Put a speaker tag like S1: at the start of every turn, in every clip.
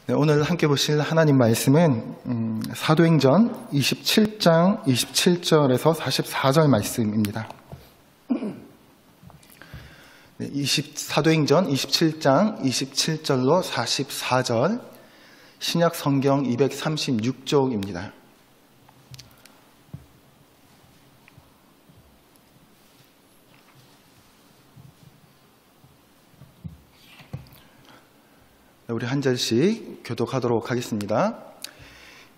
S1: 네, 오늘 함께 보실 하나님 말씀은 사도행전 27장 27절에서 44절 말씀입니다. 네, 사도행전 27장 27절로 44절 신약 성경 236쪽입니다. 우리 한 절씩 교독하도록 하겠습니다.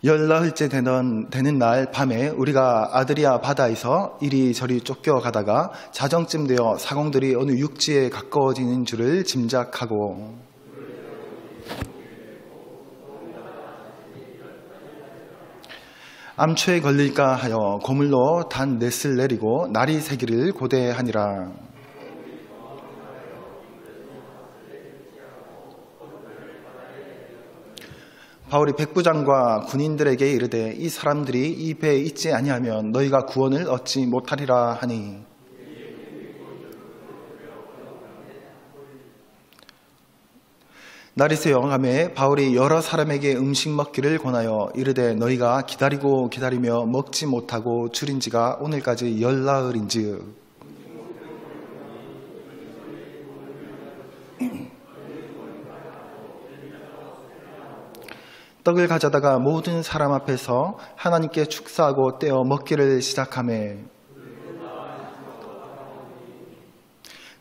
S1: 열나흘째 되는 날 밤에 우리가 아드리아 바다에서 이리저리 쫓겨가다가 자정쯤 되어 사공들이 어느 육지에 가까워지는 줄을 짐작하고 암초에 걸릴까 하여 고물로 단 넷을 내리고 날이 새기를 고대하니라. 바울이 백부장과 군인들에게 이르되 이 사람들이 이 배에 있지 아니하면 너희가 구원을 얻지 못하리라 하니 날이 새어가매 바울이 여러 사람에게 음식 먹기를 권하여 이르되 너희가 기다리며 먹지 못하고 줄인 지가 오늘까지 열나흘인즉 떡을 가져다가 모든 사람 앞에서 하나님께 축사하고 떼어 먹기를 시작하매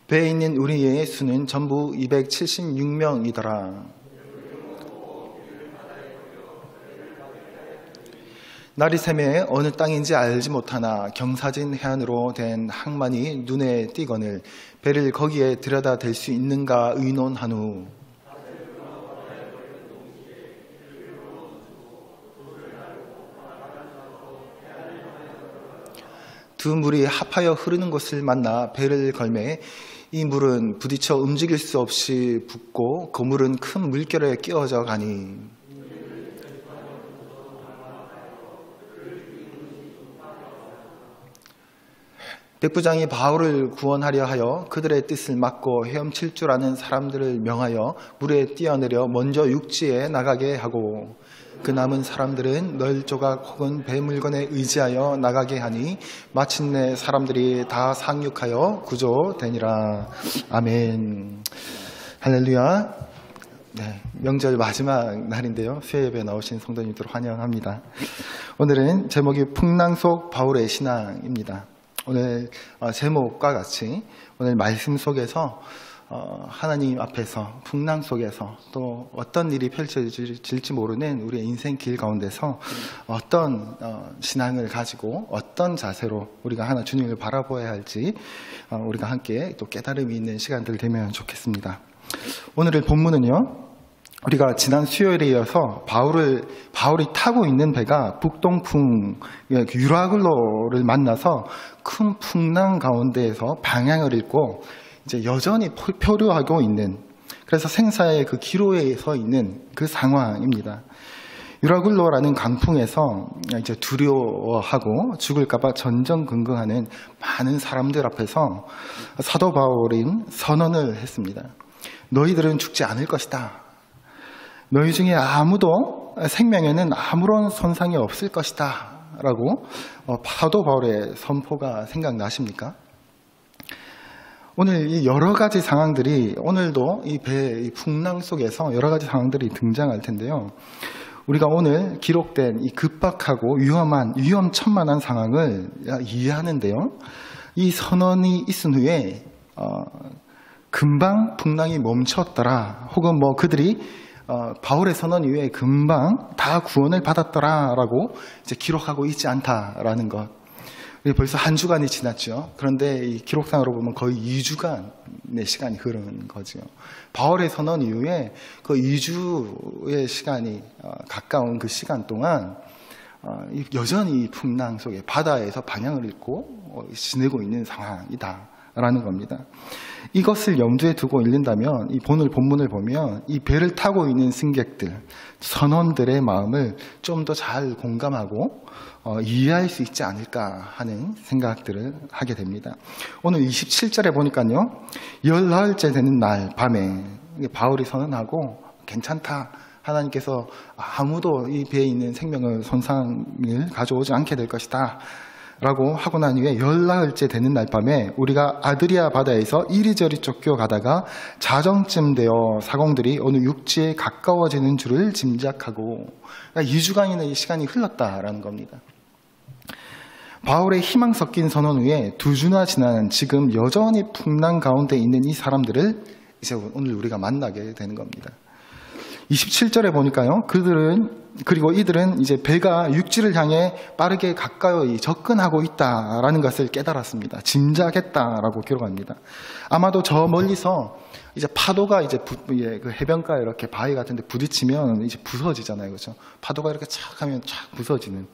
S1: 배에 있는 우리의 수는 전부 276명이더라. 날이 새매 어느 땅인지 알지 못하나 경사진 해안으로 된 항만이 눈에 띄거늘 배를 거기에 들여다 댈 수 있는가 의논한 후 두 물이 합하여 흐르는 곳을 만나 배를 걸매 이 물은 부딪혀 움직일 수 없이 붓고 그 물은 큰 물결에 끼어져 가니 백부장이 바울을 구원하려 하여 그들의 뜻을 막고 헤엄칠 줄 아는 사람들을 명하여 물에 뛰어내려 먼저 육지에 나가게 하고 그 남은 사람들은 널조각 혹은 배 물건에 의지하여 나가게 하니 마침내 사람들이 다 상륙하여 구조되니라. 아멘. 할렐루야. 네, 명절 마지막 날인데요. 수요예배에 나오신 성도님들 환영합니다. 오늘은 제목이 풍랑 속 바울의 신앙입니다. 오늘 제목과 같이 오늘 말씀 속에서 하나님 앞에서 풍랑 속에서 또 어떤 일이 펼쳐질지 모르는 우리의 인생 길 가운데서 어떤 신앙을 가지고 어떤 자세로 우리가 하나 주님을 바라보아야 할지 우리가 함께 또 깨달음이 있는 시간들 되면 좋겠습니다. 오늘의 본문은요, 우리가 지난 수요일에 이어서 바울이 타고 있는 배가 북동풍 유라굴로를 만나서 큰 풍랑 가운데에서 방향을 잃고 이제 여전히 표류하고 있는, 그래서 생사의 그 기로에 서 있는 그 상황입니다. 유라굴로라는 강풍에서 이제 두려워하고 죽을까봐 전전긍긍하는 많은 사람들 앞에서 사도 바울은 선언을 했습니다. 너희들은 죽지 않을 것이다. 너희 중에 아무도 생명에는 아무런 손상이 없을 것이다. 라고 사도 바울의 선포가 생각나십니까? 오늘 이 여러 가지 상황들이, 오늘도 이 배 풍랑 속에서 여러 가지 상황들이 등장할 텐데요. 우리가 오늘 기록된 이 급박하고 위험천만한 상황을 이해하는데요. 이 선언이 있은 후에 금방 풍랑이 멈췄더라, 혹은 그들이 바울의 선언 이후에 금방 다 구원을 받았더라라고 이제 기록하고 있지 않다라는 것. 벌써 한 주간이 지났죠. 그런데 이 기록상으로 보면 거의 2주간의 시간이 흐르는 거죠. 바울의 선언 이후에 그 2주의 시간이 가까운 그 시간 동안 여전히 풍랑 속에 바다에서 방향을 잃고 지내고 있는 상황이다라는 겁니다. 이것을 염두에 두고 읽는다면 이 본문을 보면 이 배를 타고 있는 승객들, 선원들의 마음을 좀 더 잘 공감하고 이해할 수 있지 않을까 하는 생각들을 하게 됩니다. 오늘 27절에 보니까요, 열나흘째 되는 날 밤에 바울이 선언하고 괜찮다 하나님께서 아무도 이 배에 있는 생명을 손상을 가져오지 않게 될 것이다 라고 하고 난 후에 14일째 되는 날 밤에 우리가 아드리아 바다에서 이리저리 쫓겨가다가 자정쯤 되어 사공들이 어느 육지에 가까워지는 줄을 짐작하고, 그러니까 2주간이나 이 시간이 흘렀다라는 겁니다. 바울의 희망 섞인 선언 후에 2주나 지난 지금 여전히 풍랑 가운데 있는 이 사람들을 이제 오늘 우리가 만나게 되는 겁니다. 27절에 보니까요, 그리고 이들은 이제 배가 육지를 향해 빠르게 가까이 접근하고 있다라는 것을 깨달았습니다. 짐작했다라고 기록합니다. 아마도 저 멀리서 이제 파도가 이제 그 해변가에 이렇게 바위 같은데 부딪히면 이제 부서지잖아요, 그렇죠? 파도가 이렇게 착 하면 착 부서지는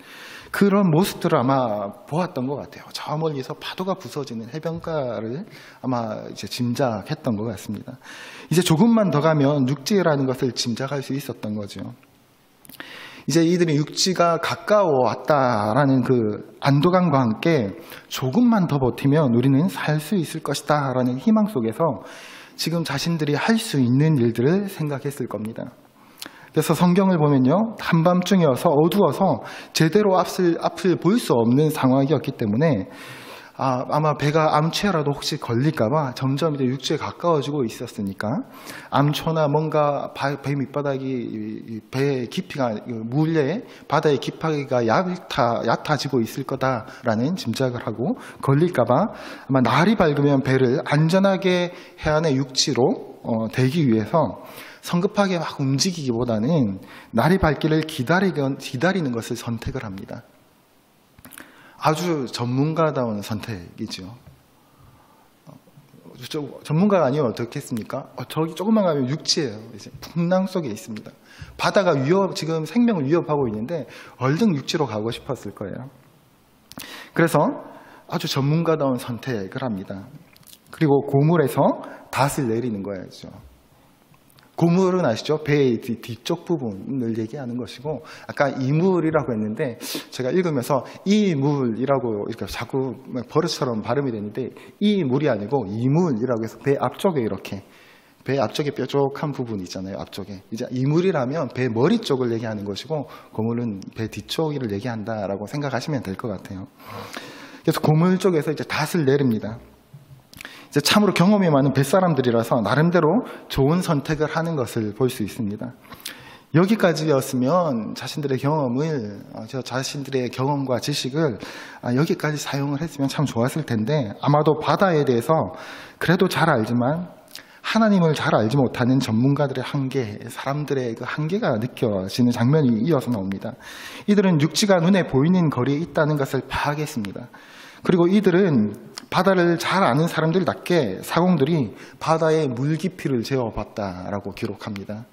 S1: 그런 모습들을 아마 보았던 것 같아요. 저 멀리서 파도가 부서지는 해변가를 아마 이제 짐작했던 것 같습니다. 이제 조금만 더 가면 육지라는 것을 짐작할 수 있었던 거죠. 이제 이들이 육지가 가까워 왔다라는 그 안도감과 함께 조금만 더 버티면 우리는 살 수 있을 것이다 라는 희망 속에서 지금 자신들이 할 수 있는 일들을 생각했을 겁니다. 그래서 성경을 보면요, 한밤중이어서 어두워서 제대로 앞을 볼 수 없는 상황이었기 때문에 아마 배가 암초라도 혹시 걸릴까봐 점점 이제 육지에 가까워지고 있었으니까 암초나 뭔가 배 밑바닥이 배의 깊이가 물에 바다의 깊이가 얕아지고 있을 거다라는 짐작을 하고 걸릴까봐 아마 날이 밝으면 배를 안전하게 해안의 육지로 대기 위해서 성급하게 막 움직이기보다는 날이 밝기를 기다리는 것을 선택을 합니다. 아주 전문가다운 선택이죠. 전문가가 아니면 어떻겠습니까? 저기 조금만 가면 육지예요. 이제 풍랑 속에 있습니다. 바다가 지금 생명을 위협하고 있는데 얼른 육지로 가고 싶었을 거예요. 그래서 아주 전문가다운 선택을 합니다. 그리고 고물에서 닷을 내리는 거예요. 고물은 아시죠? 배의 뒤쪽 부분을 얘기하는 것이고, 아까 이물이라고 했는데 제가 읽으면서 이물이라고 이렇게 자꾸 버릇처럼 발음이 되는데 이 물이 아니고 이물이라고 해서 배 앞쪽에 이렇게 배 앞쪽에 뾰족한 부분 있잖아요. 앞쪽에 이제 이물이라면 배 머리 쪽을 얘기하는 것이고 고물은 배 뒤쪽을 얘기한다라고 생각하시면 될 것 같아요. 그래서 고물 쪽에서 이제 닷을 내립니다. 이제 참으로 경험이 많은 뱃사람들이라서 나름대로 좋은 선택을 하는 것을 볼 수 있습니다. 여기까지였으면 자신들의 경험과 지식을 여기까지 사용을 했으면 참 좋았을 텐데 아마도 바다에 대해서 그래도 잘 알지만 하나님을 잘 알지 못하는 전문가들의 한계, 사람들의 그 한계가 느껴지는 장면이 이어서 나옵니다. 이들은 육지가 눈에 보이는 거리에 있다는 것을 파악했습니다. 그리고 이들은 바다를 잘 아는 사람들답게 사공들이 바다의 물 깊이를 재어봤다라고 기록합니다.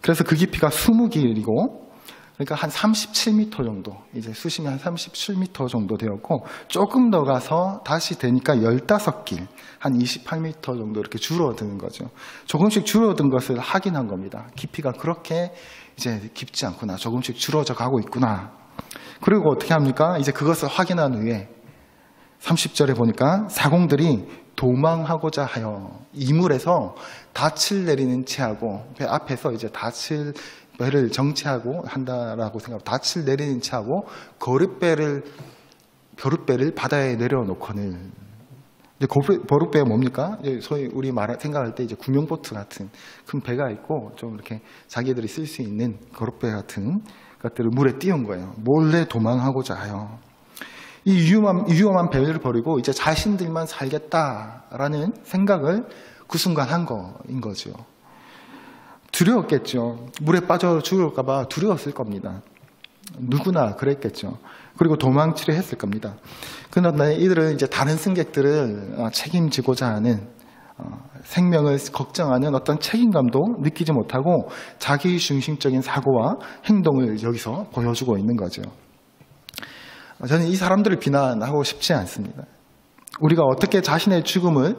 S1: 그래서 그 깊이가 20길이고, 그러니까 한 37m 정도, 이제 수심이 한 37m 정도 되었고, 조금 더 가서 다시 되니까 15길, 한 28m 정도 이렇게 줄어드는 거죠. 조금씩 줄어든 것을 확인한 겁니다. 깊이가 그렇게 이제 깊지 않구나, 조금씩 줄어져 가고 있구나. 그리고 어떻게 합니까? 이제 그것을 확인한 후에 30절에 보니까 사공들이 도망하고자 하여 이물에서 닻을 내리는 채하고 배 앞에서 이제 배를 정체하고 한다라고 생각하고 닻을 내리는 채하고 거룻배를 바다에 내려놓거늘. 이제 거룻배가 뭡니까? 소위 우리 생각할 때 이제 구명보트 같은 큰 배가 있고 좀 이렇게 자기들이 쓸 수 있는 거룻배 같은 것들을 물에 띄운 거예요. 몰래 도망하고자 하여. 이 위험한 배를 버리고 이제 자신들만 살겠다라는 생각을 그 순간 한 거인 거죠. 두려웠겠죠. 물에 빠져 죽을까 봐 두려웠을 겁니다. 누구나 그랬겠죠. 그리고 도망치려 했을 겁니다. 그런데 이들은 이제 다른 승객들을 책임지고자 하는 생명을 걱정하는 어떤 책임감도 느끼지 못하고 자기 중심적인 사고와 행동을 여기서 보여주고 있는 거죠. 저는 이 사람들을 비난하고 싶지 않습니다. 우리가 어떻게 자신의 죽음을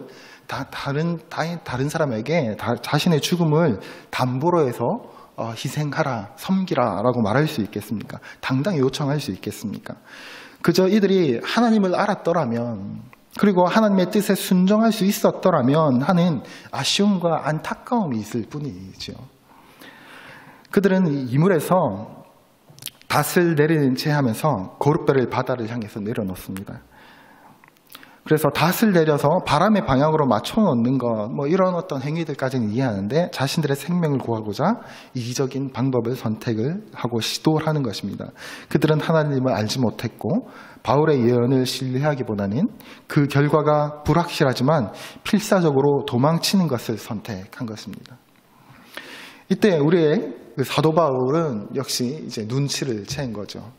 S1: 다른 사람에게 자신의 죽음을 담보로 해서 희생하라, 섬기라 라고 말할 수 있겠습니까? 당당히 요청할 수 있겠습니까? 그저 이들이 하나님을 알았더라면, 그리고 하나님의 뜻에 순종할 수 있었더라면 하는 아쉬움과 안타까움이 있을 뿐이죠. 그들은 이물에서 닷을 내리는 채 하면서 거룩배를 바다를 향해서 내려놓습니다. 그래서 닷을 내려서 바람의 방향으로 맞춰 놓는 것, 이런 어떤 행위들까지는 이해하는데 자신들의 생명을 구하고자 이기적인 방법을 선택을 하고 시도를 하는 것입니다. 그들은 하나님을 알지 못했고 바울의 예언을 신뢰하기보다는 그 결과가 불확실하지만 필사적으로 도망치는 것을 선택한 것입니다. 이때 우리의 사도 바울은 역시 이제 눈치를 챈 거죠.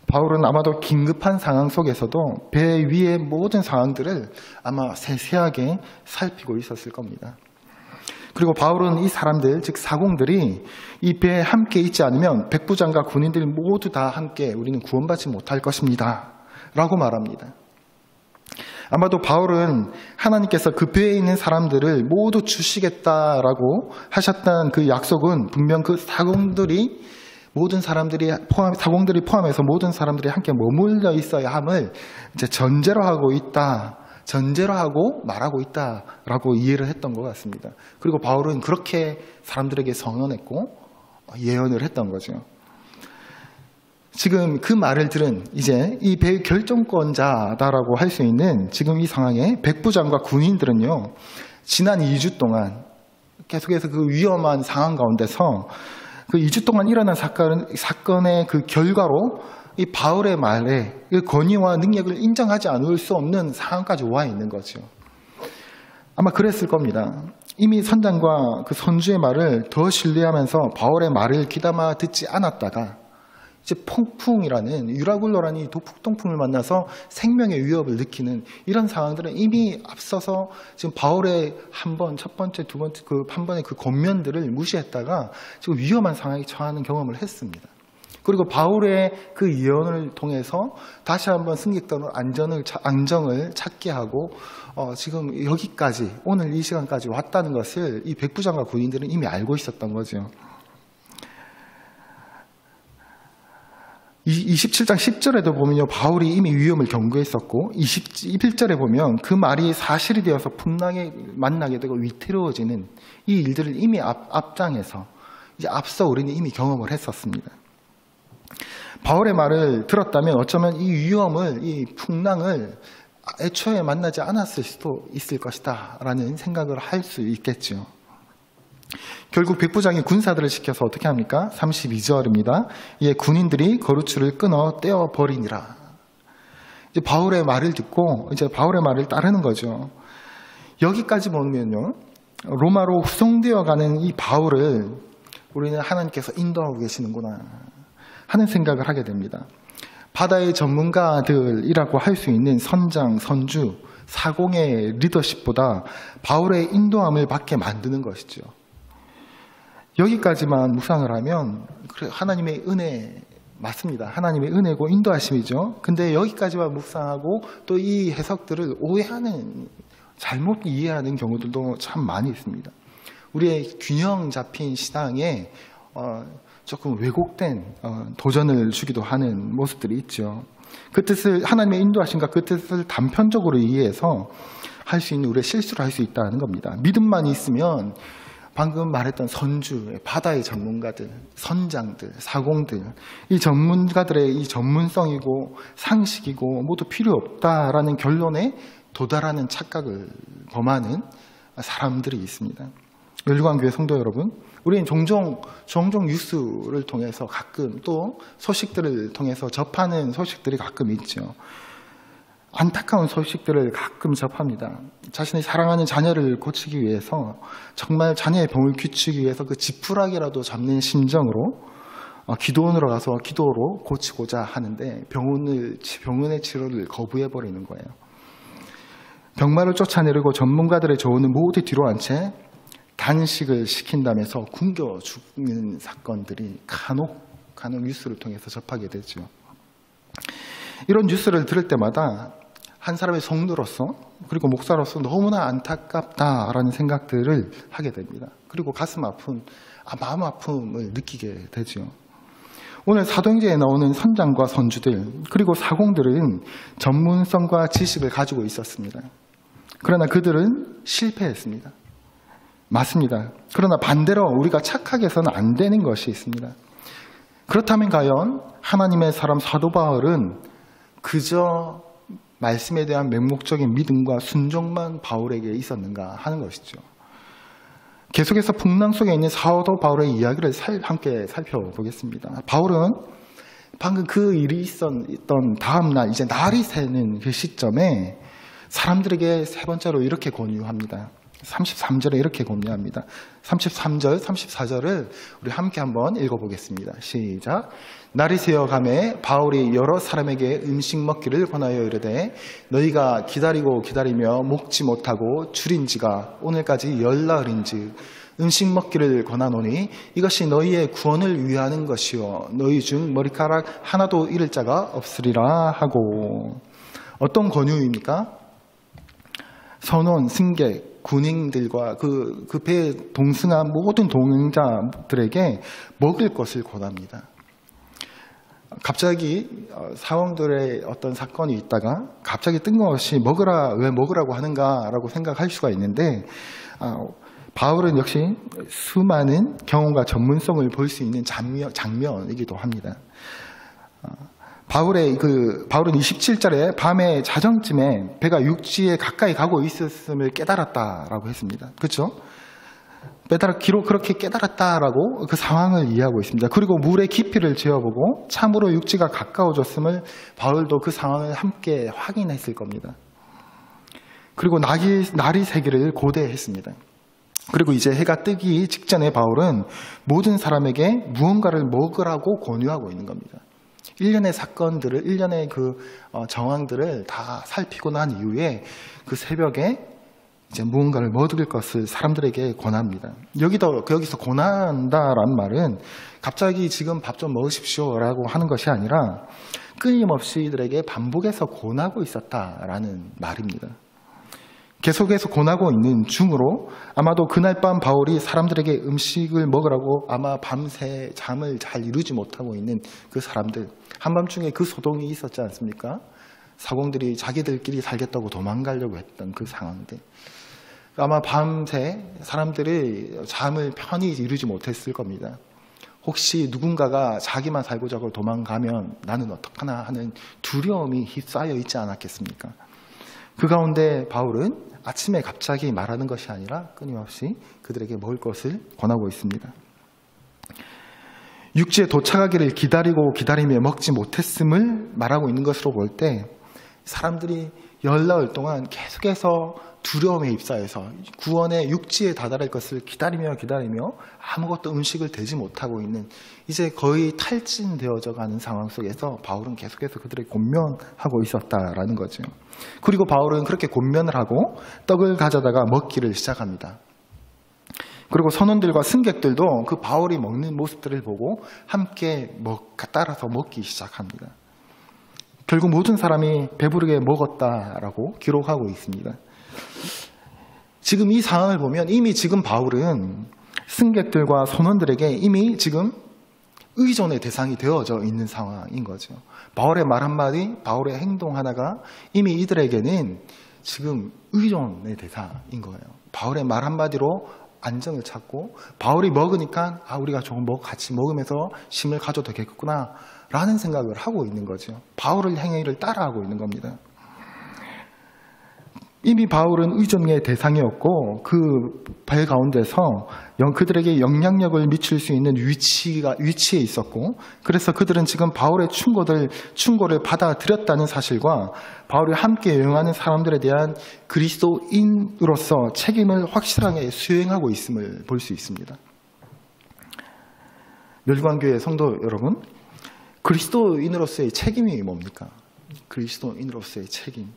S1: 바울은 아마도 긴급한 상황 속에서도 배 위의 모든 상황들을 아마 세세하게 살피고 있었을 겁니다. 그리고 바울은 이 사람들, 즉 사공들이 이 배에 함께 있지 않으면 백부장과 군인들 모두 다 함께 우리는 구원받지 못할 것입니다 라고 말합니다. 아마도 바울은 하나님께서 그 배에 있는 사람들을 모두 주시겠다라고 하셨던 그 약속은 분명 그 사공들이 포함해서 모든 사람들이 함께 머물러 있어야 함을 이제 전제로 하고 말하고 있다라고 이해를 했던 것 같습니다. 그리고 바울은 그렇게 사람들에게 선언했고 예언을 했던 거죠. 지금 그 말을 들은 이제 이 배의 결정권자다라고 할 수 있는 지금 이 상황에 백부장과 군인들은요, 지난 2주 동안 계속해서 그 위험한 상황 가운데서 그 2주 동안 일어난 사건의 그 결과로 이 바울의 말에 그 권위와 능력을 인정하지 않을 수 없는 상황까지 와 있는 거죠. 아마 그랬을 겁니다. 이미 선장과 그 선주의 말을 더 신뢰하면서 바울의 말을 귀담아 듣지 않았다가 이제 폭풍이라는 유라굴로라는 이 북동풍을 만나서 생명의 위협을 느끼는 이런 상황들은 이미 앞서서 지금 바울의 첫 번째, 두 번째 한 번의 그 권면들을 무시했다가 지금 위험한 상황에 처하는 경험을 했습니다. 그리고 바울의 그 예언을 통해서 다시 한번 승객들은 안정을 찾게 하고 지금 여기까지 오늘 이 시간까지 왔다는 것을 이 백부장과 군인들은 이미 알고 있었던 거죠. 27장 10절에도 보면요, 바울이 이미 위험을 경고했었고 21절에 보면 그 말이 사실이 되어서 풍랑에 만나게 되고 위태로워지는 이 일들을 이미 앞장에서 이제 앞서 우리는 이미 경험을 했었습니다. 바울의 말을 들었다면 어쩌면 이 위험을, 이 풍랑을 애초에 만나지 않았을 수도 있을 것이다 라는 생각을 할 수 있겠죠. 결국 백부장이 군사들을 시켜서 어떻게 합니까? 32절입니다. 이에 군인들이 거루줄을 끊어 떼어버리니라. 이제 바울의 말을 듣고 이제 바울의 말을 따르는 거죠. 여기까지 보면요, 로마로 후송되어 가는 이 바울을 우리는 하나님께서 인도하고 계시는구나 하는 생각을 하게 됩니다. 바다의 전문가들이라고 할 수 있는 선장, 선주, 사공의 리더십보다 바울의 인도함을 받게 만드는 것이죠. 여기까지만 묵상을 하면 하나님의 은혜 맞습니다. 하나님의 은혜고 인도하심이죠. 근데 여기까지만 묵상하고 또 이 해석들을 오해하는, 잘못 이해하는 경우들도 참 많이 있습니다. 우리의 균형 잡힌 신앙에 조금 왜곡된 도전을 주기도 하는 모습들이 있죠. 그 뜻을, 하나님의 인도하심과 그 뜻을 단편적으로 이해해서 할 수 있는 우리의 실수를 할 수 있다는 겁니다. 믿음만 있으면 방금 말했던 선주, 바다의 전문가들, 선장들, 사공들, 이 전문가들의 이 전문성이고 상식이고 모두 필요 없다라는 결론에 도달하는 착각을 범하는 사람들이 있습니다. 열두광교회 성도 여러분, 우리는 종종 뉴스를 통해서 가끔 또 소식들을 통해서 접하는 소식들이 가끔 있죠. 안타까운 소식들을 가끔 접합니다. 자신의 사랑하는 자녀를 고치기 위해서, 정말 자녀의 병을 고치기 위해서 그 지푸라기라도 잡는 심정으로 기도원으로 가서 기도로 고치고자 하는데 병원의 치료를 거부해버리는 거예요. 병마를 쫓아내리고 전문가들의 조언을 모두 뒤로 한 채 단식을 시킨다면서 굶겨 죽는 사건들이 간혹 뉴스를 통해서 접하게 되죠. 이런 뉴스를 들을 때마다 한 사람의 성도로서 그리고 목사로서 너무나 안타깝다라는 생각들을 하게 됩니다. 그리고 마음 아픔을 느끼게 되죠. 오늘 사도행전에 나오는 선장과 선주들 그리고 사공들은 전문성과 지식을 가지고 있었습니다. 그러나 그들은 실패했습니다. 맞습니다. 그러나 반대로 우리가 착하게 해서는 안 되는 것이 있습니다. 그렇다면 과연 하나님의 사람 사도 바울은 그저 말씀에 대한 맹목적인 믿음과 순종만 바울에게 있었는가 하는 것이죠. 계속해서 풍랑 속에 있는 사도 바울의 이야기를 함께 살펴보겠습니다. 바울은 방금 그 일이 있었던 다음 날, 이제 날이 새는 그 시점에 사람들에게 세 번째로 이렇게 권유합니다. 33절에 이렇게 권유합니다. 33절, 34절을 우리 함께 한번 읽어보겠습니다. 시작. 날이 새어가매 바울이 여러 사람에게 음식 먹기를 권하여 이르되 너희가 기다리며 먹지 못하고 줄인지가 오늘까지 열나흘인즉 음식 먹기를 권하노니 이것이 너희의 구원을 위하는 것이요 너희 중 머리카락 하나도 잃을 자가 없으리라 하고. 어떤 권유입니까? 선원, 승객, 군인들과 그 배에 동승한 모든 동행자들에게 먹을 것을 권합니다. 갑자기 사원들의 어떤 사건이 있다가 갑자기 뜬금없이 왜 먹으라고 하는가라고 생각할 수가 있는데, 바울은 역시 수많은 경험과 전문성을 볼 수 있는 장면이기도 합니다. 바울은 27절에 밤에 자정쯤에 배가 육지에 가까이 가고 있었음을 깨달았다라고 했습니다. 그렇죠? 그렇게 깨달았다라고 그 상황을 이해하고 있습니다. 그리고 물의 깊이를 재어보고 참으로 육지가 가까워졌음을 바울도 그 상황을 함께 확인했을 겁니다. 그리고 날이 새기를 고대했습니다. 그리고 이제 해가 뜨기 직전에 바울은 모든 사람에게 무언가를 먹으라고 권유하고 있는 겁니다. 일련의 사건들을, 일련의 그 정황들을 다 살피고 난 이후에 그 새벽에 이제 무언가를 먹을 것을 사람들에게 권합니다. 여기서 권한다라는 말은 갑자기 지금 밥 좀 먹으십시오라고 하는 것이 아니라 끊임없이 이들에게 반복해서 권하고 있었다라는 말입니다. 계속해서 권하고 있는 중으로 아마도 그날 밤 바울이 사람들에게 음식을 먹으라고 아마 밤새 잠을 잘 이루지 못하고 있는 그 사람들, 한밤중에 그 소동이 있었지 않습니까? 사공들이 자기들끼리 살겠다고 도망가려고 했던 그 상황들. 아마 밤새 사람들이 잠을 편히 이루지 못했을 겁니다. 혹시 누군가가 자기만 살고자 하고 도망가면 나는 어떡하나 하는 두려움이 휩싸여 있지 않았겠습니까? 그 가운데 바울은 아침에 갑자기 말하는 것이 아니라 끊임없이 그들에게 먹을 것을 권하고 있습니다. 육지에 도착하기를 기다리며 먹지 못했음을 말하고 있는 것으로 볼 때 사람들이 열나흘 동안 계속해서 두려움에 휩싸여서 구원의 육지에 다다를 것을 기다리며 아무것도 음식을 대지 못하고 있는, 이제 거의 탈진되어져 가는 상황 속에서 바울은 계속해서 그들에게 권면하고 있었다라는 거죠. 그리고 바울은 그렇게 권면을 하고 떡을 가져다가 먹기를 시작합니다. 그리고 선원들과 승객들도 그 바울이 먹는 모습들을 보고 함께 따라서 먹기 시작합니다. 결국 모든 사람이 배부르게 먹었다라고 기록하고 있습니다. 지금 이 상황을 보면 이미 지금 바울은 승객들과 선원들에게 이미 지금 의존의 대상이 되어져 있는 상황인 거죠. 바울의 말 한마디, 바울의 행동 하나가 이미 이들에게는 지금 의존의 대상인 거예요. 바울의 말 한마디로 안정을 찾고 바울이 먹으니까 우리가 조금 같이 먹으면서 힘을 가져도 되겠구나 라는 생각을 하고 있는 거죠. 바울의 행위를 따라하고 있는 겁니다. 이미 바울은 의존의 대상이었고 그 배 가운데서 그들에게 영향력을 미칠 수 있는 위치에 있었고, 그래서 그들은 지금 바울의 충고를 받아들였다는 사실과 바울이 함께 여행하는 사람들에 대한 그리스도인으로서 책임을 확실하게 수행하고 있음을 볼 수 있습니다. 멸관교회 성도 여러분, 그리스도인으로서의 책임이 뭡니까? 그리스도인으로서의 책임.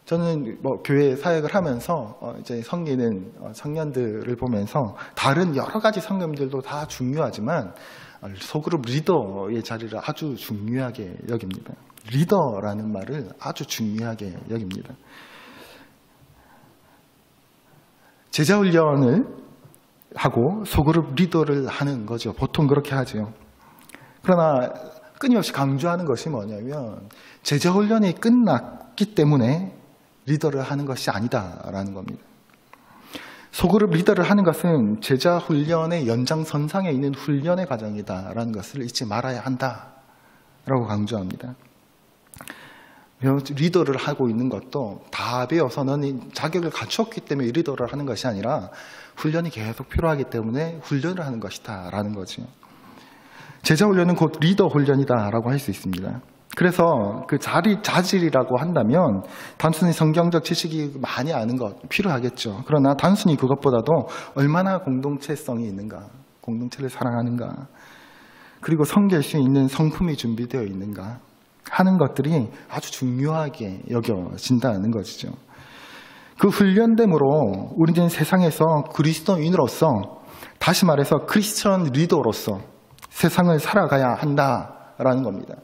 S1: 저는 교회 사역을 하면서 이제 섬기는 청년들을 보면서 다른 여러 가지 성도님들도 다 중요하지만 소그룹 리더의 자리를 아주 중요하게 여깁니다. 리더라는 말을 아주 중요하게 여깁니다. 제자 훈련을 하고 소그룹 리더를 하는 거죠. 보통 그렇게 하죠. 그러나 끊임없이 강조하는 것이 뭐냐면 제자 훈련이 끝났기 때문에 리더를 하는 것이 아니다라는 겁니다. 소그룹 리더를 하는 것은 제자 훈련의 연장선상에 있는 훈련의 과정이다라는 것을 잊지 말아야 한다라고 강조합니다. 리더를 하고 있는 것도 다 배워서는 자격을 갖추었기 때문에 리더를 하는 것이 아니라 훈련이 계속 필요하기 때문에 훈련을 하는 것이다 라는 거죠. 제자 훈련은 곧 리더 훈련이다 라고 할 수 있습니다. 그래서 그 자질이라고 한다면 단순히 성경적 지식이 많이 아는 것 필요하겠죠. 그러나 단순히 그것보다도 얼마나 공동체성이 있는가, 공동체를 사랑하는가, 그리고 섬길 수 있는 성품이 준비되어 있는가 하는 것들이 아주 중요하게 여겨진다는 것이죠. 그 훈련됨으로 우리는 세상에서 그리스도인으로서, 다시 말해서 크리스천 리더로서 세상을 살아가야 한다라는 겁니다.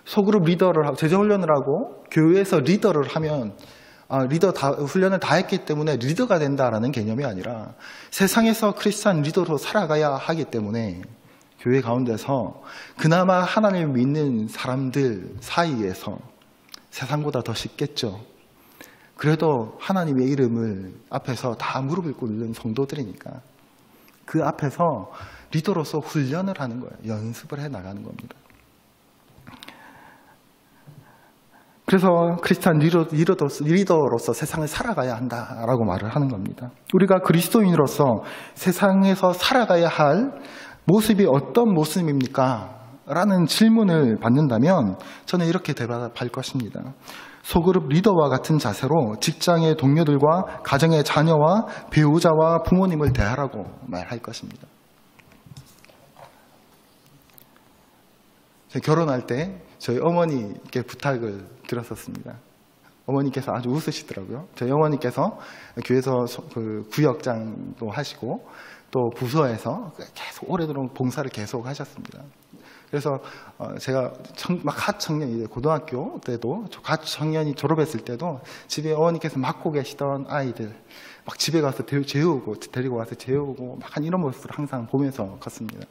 S1: 소그룹 리더를 하고 제자 훈련을 하고 교회에서 리더를 하면 훈련을 다 했기 때문에 리더가 된다라는 개념이 아니라 세상에서 크리스천 리더로 살아가야 하기 때문에 교회 가운데서 그나마 하나님을 믿는 사람들 사이에서, 세상보다 더 쉽겠죠. 그래도 하나님의 이름을 앞에서 다 무릎을 꿇는 성도들이니까 그 앞에서 리더로서 훈련을 하는 거예요. 연습을 해 나가는 겁니다. 그래서 크리스찬 리더로서 세상을 살아가야 한다라고 말을 하는 겁니다. 우리가 그리스도인으로서 세상에서 살아가야 할 모습이 어떤 모습입니까? 라는 질문을 받는다면 저는 이렇게 대답할 것입니다. 소그룹 리더와 같은 자세로 직장의 동료들과 가정의 자녀와 배우자와 부모님을 대하라고 말할 것입니다. 결혼할 때 저희 어머니께 부탁을 드렸었습니다. 어머니께서 아주 웃으시더라고요. 저희 어머니께서 교회에서 그 구역장도 하시고 또 부서에서 계속 오래도록 봉사를 계속 하셨습니다. 그래서 제가 갓 청년이 고등학교 때도 갓 청년이 졸업했을 때도 집에 어머니께서 맡고 계시던 아이들 막 집에 가서 데리고 와서 재우고 막 이런 모습을 항상 보면서 컸습니다.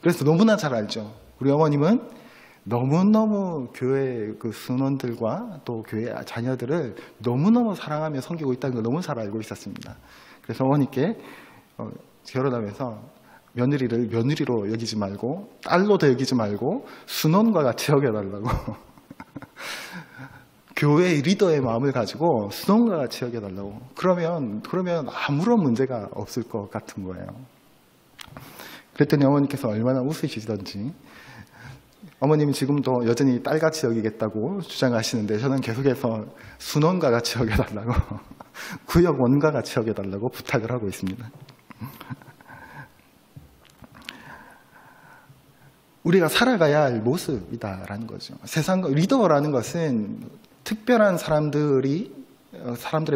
S1: 그래서 너무나 잘 알죠. 우리 어머님은 너무너무 교회 그 순원들과 또 교회 자녀들을 너무너무 사랑하며 섬기고 있다는 걸 너무 잘 알고 있었습니다. 그래서 어머니께 결혼하면서 며느리를 며느리로 여기지 말고 딸로도 여기지 말고 순원과 같이 여겨달라고 교회의 리더의 마음을 가지고 순원과 같이 여겨달라고. 그러면 아무런 문제가 없을 것 같은 거예요. 그랬더니 어머니께서 얼마나 웃으시던지, 어머님은 지금도 여전히 딸같이 여기겠다고 주장하시는데 저는 계속해서 순원과 같이 여겨달라고 구역원과 같이 여겨달라고 부탁을 하고 있습니다. 우리가 살아가야 할 모습이다라는 거죠. 세상 리더라는 것은 특별한 사람들의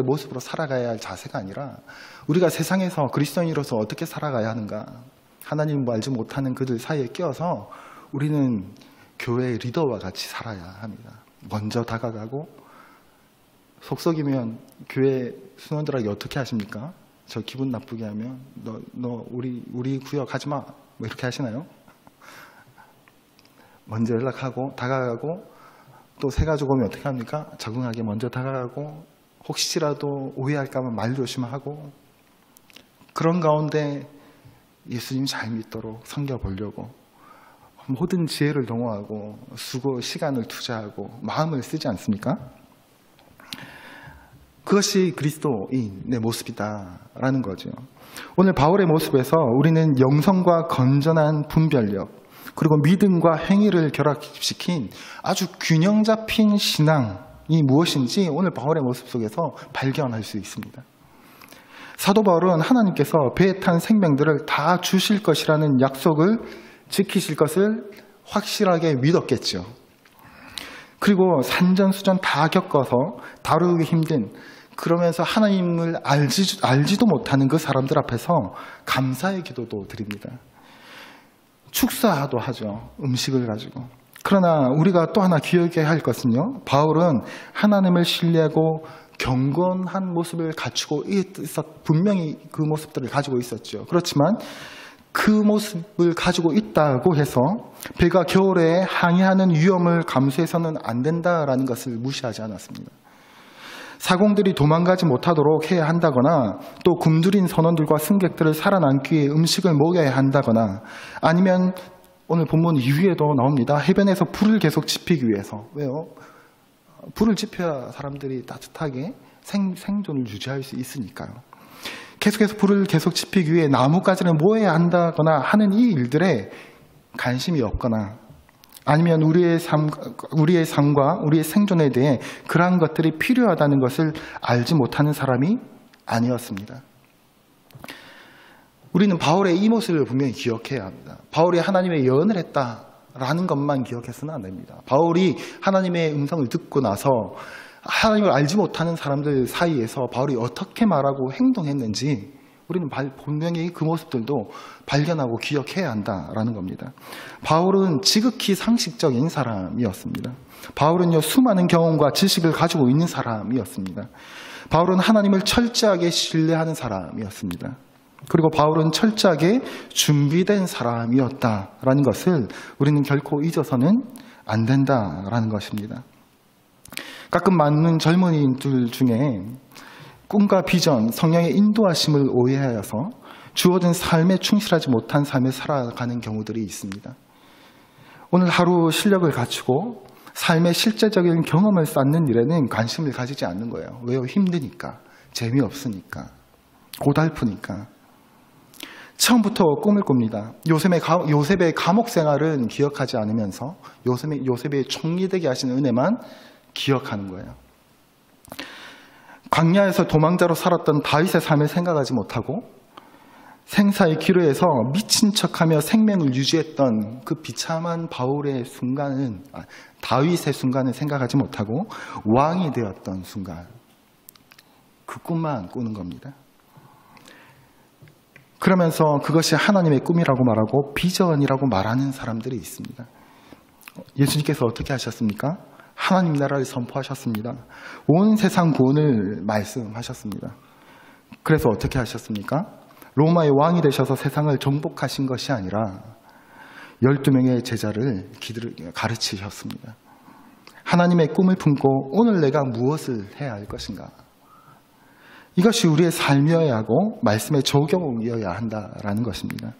S1: 모습으로 살아가야 할 자세가 아니라 우리가 세상에서 그리스도인으로서 어떻게 살아가야 하는가, 하나님 알지 못하는 그들 사이에 끼어서 우리는 교회의 리더와 같이 살아야 합니다. 먼저 다가가고, 속썩이면 교회 순원들에게 어떻게 하십니까? 저 기분 나쁘게 하면 너 우리 구역 하지 마, 뭐 이렇게 하시나요? 먼저 연락하고 다가가고, 또 새 가지고 오면 어떻게 합니까? 적응하게 먼저 다가가고, 혹시라도 오해할까 봐 말 조심하고, 그런 가운데 예수님 잘 믿도록 섬겨보려고 모든 지혜를 동원하고 수고, 시간을 투자하고 마음을 쓰지 않습니까? 그것이 그리스도인의 모습이다라는 거죠. 오늘 바울의 모습에서 우리는 영성과 건전한 분별력, 그리고 믿음과 행위를 결합시킨 아주 균형 잡힌 신앙이 무엇인지 오늘 바울의 모습 속에서 발견할 수 있습니다. 사도 바울은 하나님께서 배에 탄 생명들을 다 주실 것이라는 약속을 지키실 것을 확실하게 믿었겠죠. 그리고 산전수전 다 겪어서 다루기 힘든, 그러면서 하나님을 알지도 못하는 그 사람들 앞에서 감사의 기도도 드립니다. 축사도 하죠. 음식을 가지고. 그러나 우리가 또 하나 기억해야 할 것은요, 바울은 하나님을 신뢰하고 경건한 모습을 갖추고 분명히 그 모습들을 가지고 있었죠. 그렇지만 그 모습을 가지고 있다고 해서 배가 겨울에 항해하는 위험을 감수해서는 안 된다라는 것을 무시하지 않았습니다. 사공들이 도망가지 못하도록 해야 한다거나 또 굶주린 선원들과 승객들을 살아남기 위해 음식을 먹여야 한다거나 아니면 오늘 본문 이후에도 나옵니다. 해변에서 불을 계속 지피기 위해서. 왜요? 불을 지펴야 사람들이 따뜻하게 생존을 유지할 수 있으니까요. 계속해서 불을 계속 지피기 위해 나뭇가지를 모아야 한다거나 하는 이 일들에 관심이 없거나 아니면 우리의 삶과 우리의 생존에 대해 그러한 것들이 필요하다는 것을 알지 못하는 사람이 아니었습니다. 우리는 바울의 이 모습을 분명히 기억해야 합니다. 바울이 하나님의 예언을 했다라는 것만 기억해서는 안 됩니다. 바울이 하나님의 음성을 듣고 나서 하나님을 알지 못하는 사람들 사이에서 바울이 어떻게 말하고 행동했는지 우리는 분명히 그 모습들도 발견하고 기억해야 한다라는 겁니다. 바울은 지극히 상식적인 사람이었습니다. 바울은요, 수많은 경험과 지식을 가지고 있는 사람이었습니다. 바울은 하나님을 철저하게 신뢰하는 사람이었습니다. 그리고 바울은 철저하게 준비된 사람이었다라는 것을 우리는 결코 잊어서는 안 된다라는 것입니다. 가끔 많은 젊은이들 중에 꿈과 비전, 성령의 인도하심을 오해하여서 주어진 삶에 충실하지 못한 삶을 살아가는 경우들이 있습니다. 오늘 하루 실력을 갖추고 삶의 실제적인 경험을 쌓는 일에는 관심을 가지지 않는 거예요. 왜요? 힘드니까, 재미없으니까, 고달프니까. 처음부터 꿈을 꿉니다. 요셉의 감옥 생활은 기억하지 않으면서 요셉의 총리 되게 하시는 은혜만 기억하는 거예요. 광야에서 도망자로 살았던 다윗의 삶을 생각하지 못하고 생사의 기로에서 미친 척하며 생명을 유지했던 그 비참한 다윗의 순간을 생각하지 못하고 왕이 되었던 순간, 그 꿈만 꾸는 겁니다. 그러면서 그것이 하나님의 꿈이라고 말하고 비전이라고 말하는 사람들이 있습니다. 예수님께서 어떻게 하셨습니까? 하나님 나라를 선포하셨습니다. 온 세상 구원을 말씀하셨습니다. 그래서 어떻게 하셨습니까? 로마의 왕이 되셔서 세상을 정복하신 것이 아니라 12명의 제자를 가르치셨습니다. 하나님의 꿈을 품고 오늘 내가 무엇을 해야 할 것인가? 이것이 우리의 삶이어야 하고 말씀의 적용이어야 한다라는 것입니다.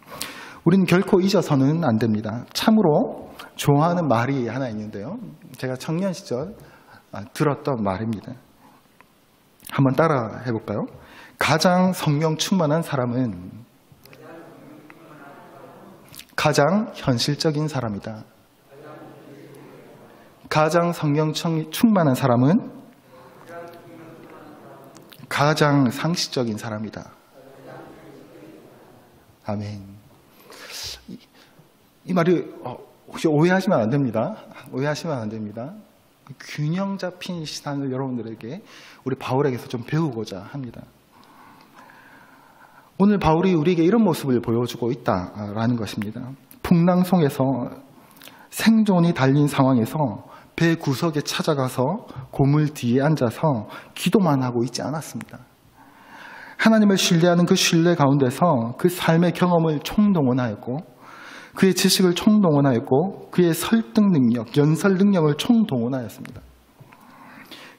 S1: 우리는 결코 잊어서는 안 됩니다. 참으로 좋아하는 말이 하나 있는데요. 제가 청년 시절 들었던 말입니다. 한번 따라 해볼까요? 가장 성령 충만한 사람은 가장 현실적인 사람이다. 가장 성령 충만한 사람은 가장 상식적인 사람이다. 아멘. 이 말이 혹시 오해하시면 안 됩니다. 오해하시면 안 됩니다. 균형 잡힌 신앙을 여러분들에게 우리 바울에게서 좀 배우고자 합니다. 오늘 바울이 우리에게 이런 모습을 보여주고 있다라는 것입니다. 풍랑송에서 생존이 달린 상황에서 배 구석에 찾아가서 고물 뒤에 앉아서 기도만 하고 있지 않았습니다. 하나님을 신뢰하는 그 신뢰 가운데서 그 삶의 경험을 총동원하였고 그의 지식을 총동원하였고 그의 설득 능력, 연설 능력을 총동원하였습니다.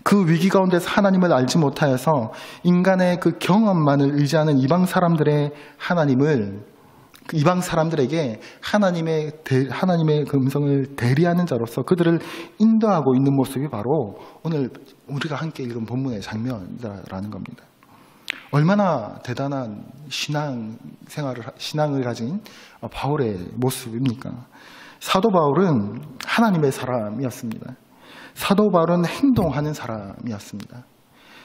S1: 그 위기 가운데서 하나님을 알지 못하여서 인간의 그 경험만을 의지하는 이방 사람들에게 하나님의 그 음성을 대리하는 자로서 그들을 인도하고 있는 모습이 바로 오늘 우리가 함께 읽은 본문의 장면이라는 겁니다. 얼마나 대단한 신앙을 가진 바울의 모습입니까? 사도 바울은 하나님의 사람이었습니다. 사도 바울은 행동하는 사람이었습니다.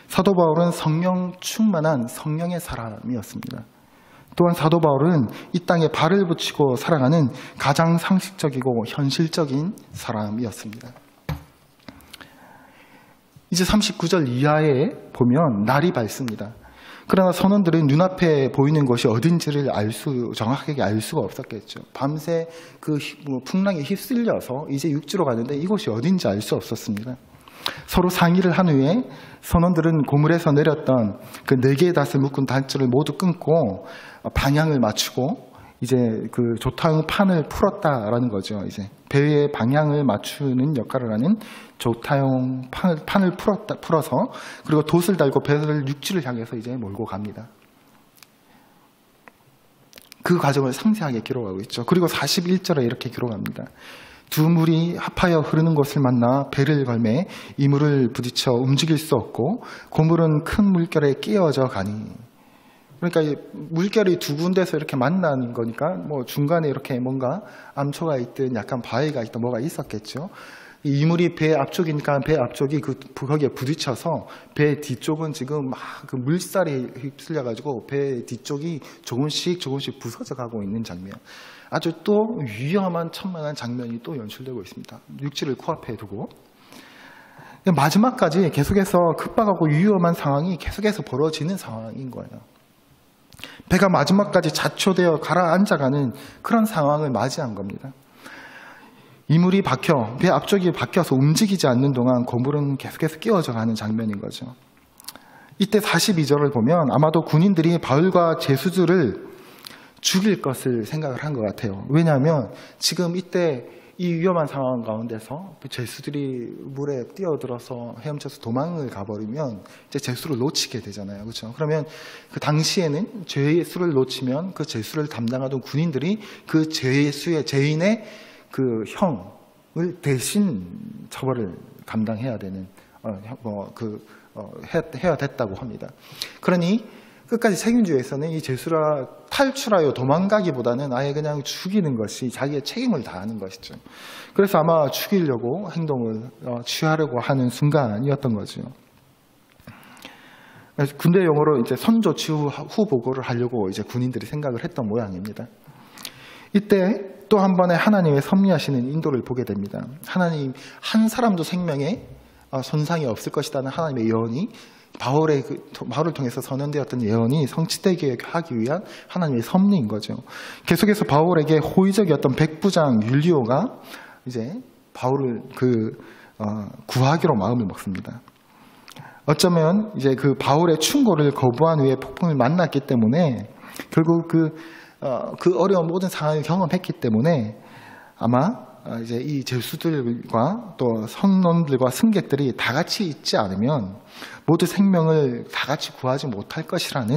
S1: 사도 바울은 성령 충만한 성령의 사람이었습니다. 또한 사도 바울은 이 땅에 발을 붙이고 살아가는 가장 상식적이고 현실적인 사람이었습니다. 이제 39절 이하에 보면 날이 밝습니다. 그러나 선원들은 눈앞에 보이는 것이 어딘지를 정확하게 알 수가 없었겠죠. 밤새 그 풍랑에 휩쓸려서 이제 육지로 가는데 이곳이 어딘지 알 수 없었습니다. 서로 상의를 한 후에 선원들은 고물에서 내렸던 그 4개의 닷을 묶은 단줄을 모두 끊고 방향을 맞추고 이제 그 조타용 판을 풀었다라는 거죠. 이제 배의 방향을 맞추는 역할을 하는 조타용 판을 풀어서 그리고 돛을 달고 배를 육지를 향해서 이제 몰고 갑니다. 그 과정을 상세하게 기록하고 있죠. 그리고 41절에 이렇게 기록합니다. 두 물이 합하여 흐르는 곳을 만나 배를 걸매 이 물을 부딪혀 움직일 수 없고 그 물은 큰 물결에 끼어져 가니. 그러니까 물결이 두 군데서 이렇게 만나는 거니까 뭐 중간에 이렇게 뭔가 암초가 있든 약간 바위가 있든 뭐가 있었겠죠. 이 물이 배 앞쪽이니까 배 앞쪽이 거기에 부딪혀서 배 뒤쪽은 지금 막 그 물살이 휩쓸려 가지고 배 뒤쪽이 조금씩 부서져 가고 있는 장면. 아주 또 위험한 천만한 장면이 또 연출되고 있습니다. 육지를 코앞에 두고 마지막까지 계속해서 급박하고 위험한 상황이 계속해서 벌어지는 상황인 거예요. 배가 마지막까지 자초되어 가라앉아가는 그런 상황을 맞이한 겁니다. 이물이 배 앞쪽이 박혀서 움직이지 않는 동안 고물은 계속해서 끼워져 가는 장면인 거죠. 이때 42절을 보면 아마도 군인들이 바울과 제수들을 죽일 것을 생각을 한 것 같아요. 왜냐하면 지금 이때 이 위험한 상황 가운데서 제수들이 물에 뛰어들어서 헤엄쳐서 도망을 가버리면 이제 제수를 놓치게 되잖아요. 그렇죠? 그러면 그 당시에는 제수를 놓치면 그 제수를 담당하던 군인들이 그 죄인의 그 형을 대신 처벌을 감당해야 되는 해야 됐다고 합니다. 그러니 끝까지 책임주에서는 이 제수라 탈출하여 도망가기보다는 아예 그냥 죽이는 것이 자기의 책임을 다하는 것이죠. 그래서 아마 죽이려고 행동을 취하려고 하는 순간이었던 거죠. 군대 용어로 이제 선조치 후 보고를 하려고 이제 군인들이 생각을 했던 모양입니다. 이때 또 한 번의 하나님의 섭리하시는 인도를 보게 됩니다. 하나님 한 사람도 생명에 손상이 없을 것이라는 하나님의 예언이 바울을 통해서 선언되었던 예언이 성취되게 하기 위한 하나님의 섭리인 거죠. 계속해서 바울에게 호의적이었던 백부장 율리오가 이제 바울을 구하기로 마음을 먹습니다. 어쩌면 이제 그 바울의 충고를 거부한 후에 폭풍을 만났기 때문에 결국 그 어려운 모든 상황을 경험했기 때문에 아마 이제 이 제수들과 또 선원들과 승객들이 다 같이 있지 않으면 모두 생명을 다 같이 구하지 못할 것이라고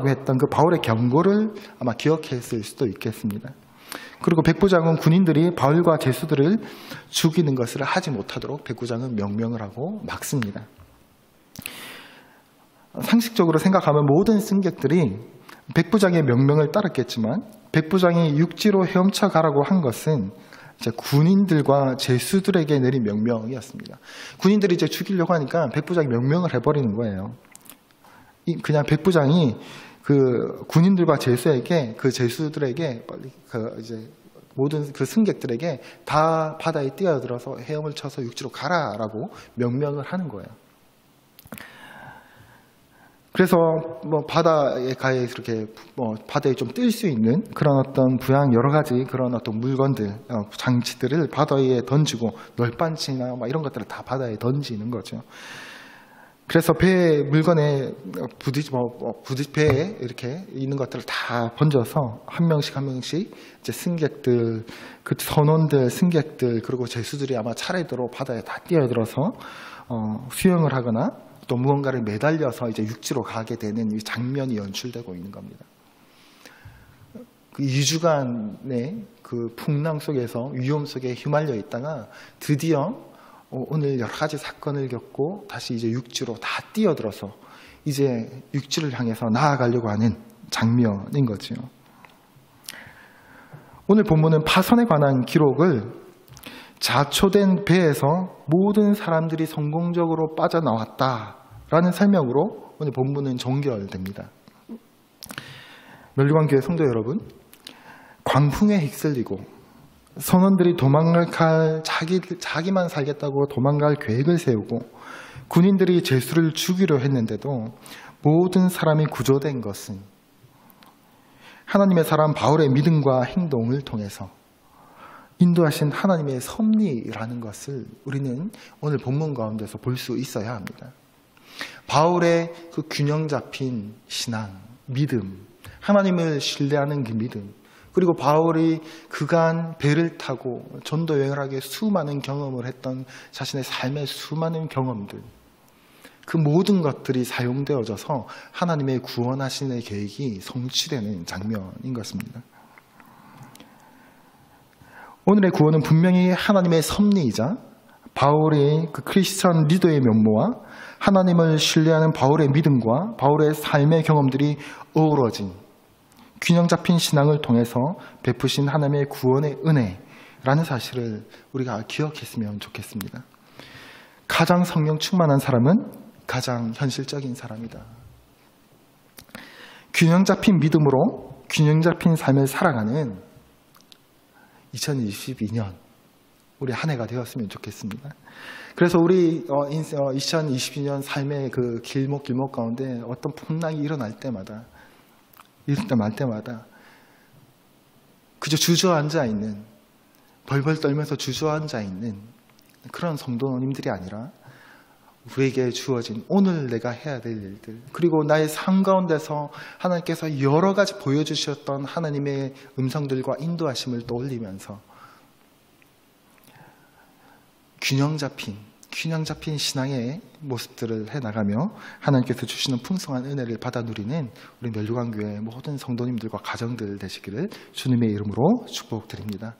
S1: 했던 그 바울의 경고를 아마 기억했을 수도 있겠습니다. 그리고 백부장은 군인들이 바울과 제수들을 죽이는 것을 하지 못하도록 백부장은 명령을 하고 막습니다. 상식적으로 생각하면 모든 승객들이 백부장의 명령을 따랐겠지만 백부장이 육지로 헤엄쳐 가라고 한 것은 이제 군인들과 제수들에게 내린 명령이었습니다. 군인들이 이제 죽이려고 하니까 백부장이 명령을 해버리는 거예요. 그냥 백부장이 그 군인들과 제수들에게 빨리 이제 모든 그 승객들에게 다 바다에 뛰어들어서 헤엄을 쳐서 육지로 가라라고 명령을 하는 거예요. 그래서 바다에 가에 이렇게 바다에 좀 뜰 수 있는 그런 어떤 여러 가지 그런 어떤 물건들, 장치들을 바다에 던지고 널빤치나 이런 것들을 다 바다에 던지는 거죠. 그래서 배 물건에 배에 이렇게 있는 것들을 다 번져서 한 명씩 이제 승객들, 그 선원들, 승객들 그리고 제수들이 아마 차례대로 바다에 다 뛰어들어서 수영을 하거나 또 무언가를 매달려서 이제 육지로 가게 되는 이 장면이 연출되고 있는 겁니다. 그 2주간의 그 풍랑 속에서 위험 속에 휘말려 있다가 드디어 오늘 여러 가지 사건을 겪고 다시 이제 육지로 다 뛰어들어서 이제 육지를 향해서 나아가려고 하는 장면인 거죠. 오늘 본문은 파선에 관한 기록을 자초된 배에서 모든 사람들이 성공적으로 빠져나왔다라는 설명으로 오늘 본문은 종결됩니다. 멸류관교회 성도 여러분, 광풍에 휩쓸리고 선원들이 자기만 살겠다고 도망갈 계획을 세우고 군인들이 제수를 죽이려 했는데도 모든 사람이 구조된 것은 하나님의 사람 바울의 믿음과 행동을 통해서 인도하신 하나님의 섭리라는 것을 우리는 오늘 본문 가운데서 볼 수 있어야 합니다. 바울의 그 균형 잡힌 신앙, 믿음, 하나님을 신뢰하는 그 믿음, 그리고 바울이 그간 배를 타고 전도 여행을 하기에 수많은 경험을 했던 자신의 삶의 수많은 경험들, 그 모든 것들이 사용되어져서 하나님의 구원하시는 계획이 성취되는 장면인 것입니다. 오늘의 구원은 분명히 하나님의 섭리이자 바울의 그 크리스천 리더의 면모와 하나님을 신뢰하는 바울의 믿음과 바울의 삶의 경험들이 어우러진 균형 잡힌 신앙을 통해서 베푸신 하나님의 구원의 은혜라는 사실을 우리가 기억했으면 좋겠습니다. 가장 성령 충만한 사람은 가장 현실적인 사람이다. 균형 잡힌 믿음으로 균형 잡힌 삶을 살아가는 2022년 우리 한 해가 되었으면 좋겠습니다. 그래서 우리 2022년 삶의 그 길목 가운데 어떤 풍랑이 일어날 때마다 그저 주저앉아 있는, 벌벌 떨면서 주저앉아 있는 그런 성도님들이 아니라 우리에게 주어진 오늘 내가 해야 될 일들, 그리고 나의 삶 가운데서 하나님께서 여러 가지 보여주셨던 하나님의 음성들과 인도하심을 떠올리면서 균형 잡힌 신앙의 모습들을 해나가며 하나님께서 주시는 풍성한 은혜를 받아 누리는 우리 멸류관교회 모든 성도님들과 가정들 되시기를 주님의 이름으로 축복드립니다.